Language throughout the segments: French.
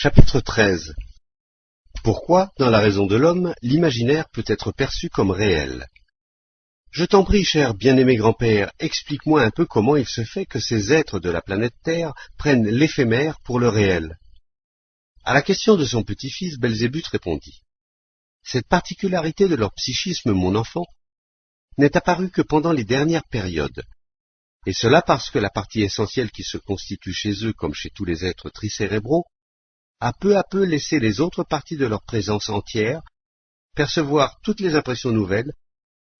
Chapitre 13. Pourquoi, dans la raison de l'homme, l'imaginaire peut être perçu comme réel? Je t'en prie, cher bien-aimé grand-père, explique-moi un peu comment il se fait que ces êtres de la planète Terre prennent l'éphémère pour le réel. À la question de son petit-fils, Belzébuth répondit. Cette particularité de leur psychisme, mon enfant, n'est apparue que pendant les dernières périodes, et cela parce que la partie essentielle qui se constitue chez eux comme chez tous les êtres tricérébraux a peu à peu laissé les autres parties de leur présence entière percevoir toutes les impressions nouvelles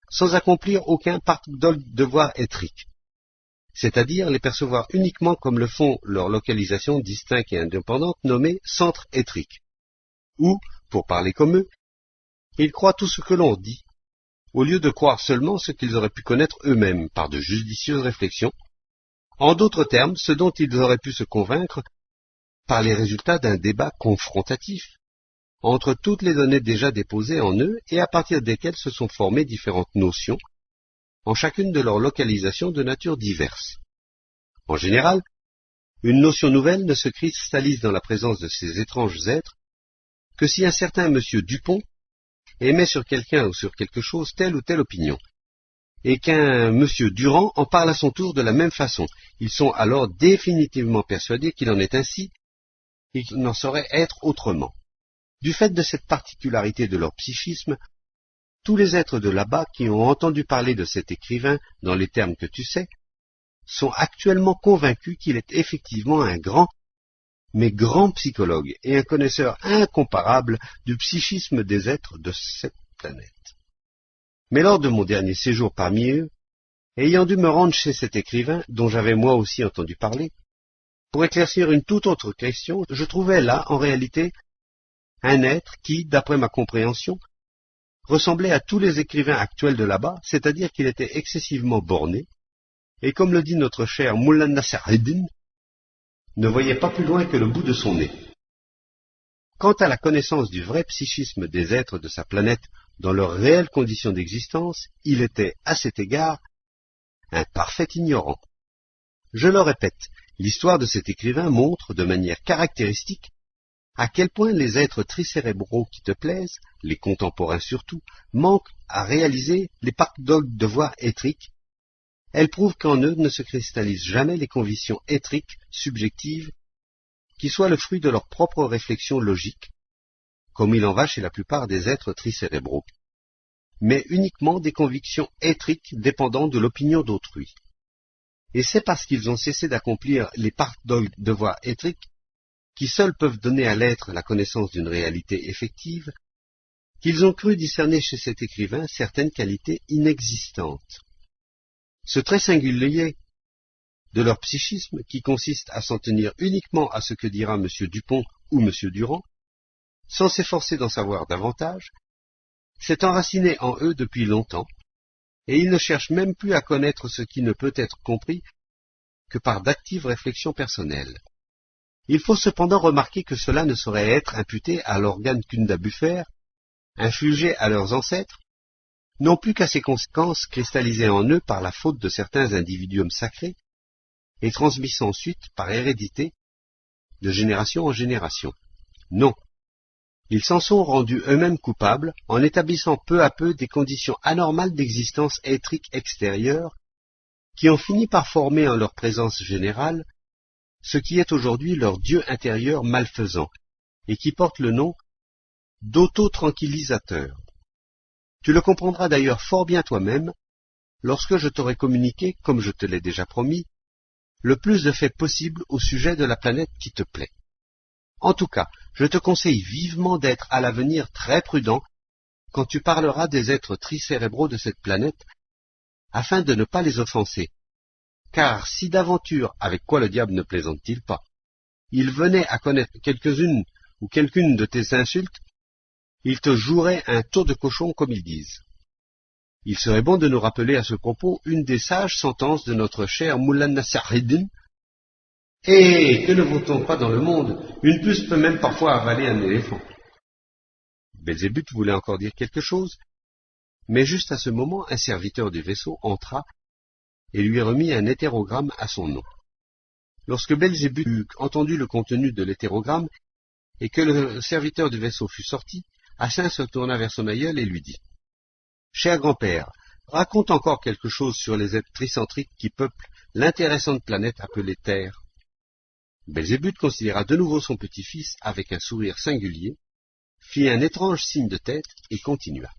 sans accomplir aucun devoir étrique, c'est-à-dire les percevoir uniquement comme le font leur localisation distincte et indépendante nommée centre étrique, où, pour parler comme eux, ils croient tout ce que l'on dit, au lieu de croire seulement ce qu'ils auraient pu connaître eux-mêmes par de judicieuses réflexions, en d'autres termes, ce dont ils auraient pu se convaincre par les résultats d'un débat confrontatif entre toutes les données déjà déposées en eux et à partir desquelles se sont formées différentes notions, en chacune de leurs localisations de nature diverse. En général, une notion nouvelle ne se cristallise dans la présence de ces étranges êtres que si un certain monsieur Dupont émet sur quelqu'un ou sur quelque chose telle ou telle opinion, et qu'un monsieur Durand en parle à son tour de la même façon. Ils sont alors définitivement persuadés qu'il en est ainsi et qu'il n'en saurait être autrement. Du fait de cette particularité de leur psychisme, tous les êtres de là-bas qui ont entendu parler de cet écrivain dans les termes que tu sais, sont actuellement convaincus qu'il est effectivement un grand, mais grand psychologue et un connaisseur incomparable du psychisme des êtres de cette planète. Mais lors de mon dernier séjour parmi eux, ayant dû me rendre chez cet écrivain, dont j'avais moi aussi entendu parler, pour éclaircir une toute autre question, je trouvais là, en réalité, un être qui, d'après ma compréhension, ressemblait à tous les écrivains actuels de là-bas, c'est-à-dire qu'il était excessivement borné, et comme le dit notre cher Mullah Nassereddin, ne voyait pas plus loin que le bout de son nez. Quant à la connaissance du vrai psychisme des êtres de sa planète dans leurs réelles conditions d'existence, il était, à cet égard, un parfait ignorant. Je le répète, l'histoire de cet écrivain montre, de manière caractéristique, à quel point les êtres tricérébraux qui te plaisent, les contemporains surtout, manquent à réaliser les devoirs étriques. Elle prouve qu'en eux ne se cristallisent jamais les convictions étriques subjectives qui soient le fruit de leur propre réflexion logique, comme il en va chez la plupart des êtres tricérébraux, mais uniquement des convictions étriques dépendant de l'opinion d'autrui. Et c'est parce qu'ils ont cessé d'accomplir les devoirs étriques qui seuls peuvent donner à l'être la connaissance d'une réalité effective, qu'ils ont cru discerner chez cet écrivain certaines qualités inexistantes. Ce trait singulier de leur psychisme, qui consiste à s'en tenir uniquement à ce que dira M. Dupont ou M. Durand, sans s'efforcer d'en savoir davantage, s'est enraciné en eux depuis longtemps, et ils ne cherchent même plus à connaître ce qui ne peut être compris que par d'actives réflexions personnelles. Il faut cependant remarquer que cela ne saurait être imputé à l'organe kundabuffer, infligé à leurs ancêtres, non plus qu'à ses conséquences cristallisées en eux par la faute de certains individuums sacrés, et transmis ensuite par hérédité, de génération en génération. Non, ils s'en sont rendus eux-mêmes coupables en établissant peu à peu des conditions anormales d'existence étrique extérieure, qui ont fini par former en leur présence générale ce qui est aujourd'hui leur Dieu intérieur malfaisant, et qui porte le nom d'auto-tranquillisateur. Tu le comprendras d'ailleurs fort bien toi-même, lorsque je t'aurai communiqué, comme je te l'ai déjà promis, le plus de faits possible au sujet de la planète qui te plaît. En tout cas, je te conseille vivement d'être à l'avenir très prudent quand tu parleras des êtres tricérébraux de cette planète, afin de ne pas les offenser. Car si d'aventure, avec quoi le diable ne plaisante-t-il pas, il venait à connaître quelques-unes ou quelqu'une de tes insultes, il te jouerait un tour de cochon comme ils disent. Il serait bon de nous rappeler à ce propos une des sages sentences de notre cher Mullah Nassereddin. Et que ne vaut-on pas dans le monde? Une puce peut même parfois avaler un éléphant. Belzébuth voulait encore dire quelque chose, mais juste à ce moment, un serviteur du vaisseau entra et lui remit un hétérogramme à son nom. Lorsque Belzébuth eut entendu le contenu de l'hétérogramme, et que le serviteur du vaisseau fut sorti, Assin se tourna vers son aïeul et lui dit « Cher grand-père, raconte encore quelque chose sur les êtres tricentriques qui peuplent l'intéressante planète appelée Terre. » Belzébuth considéra de nouveau son petit-fils avec un sourire singulier, fit un étrange signe de tête et continua.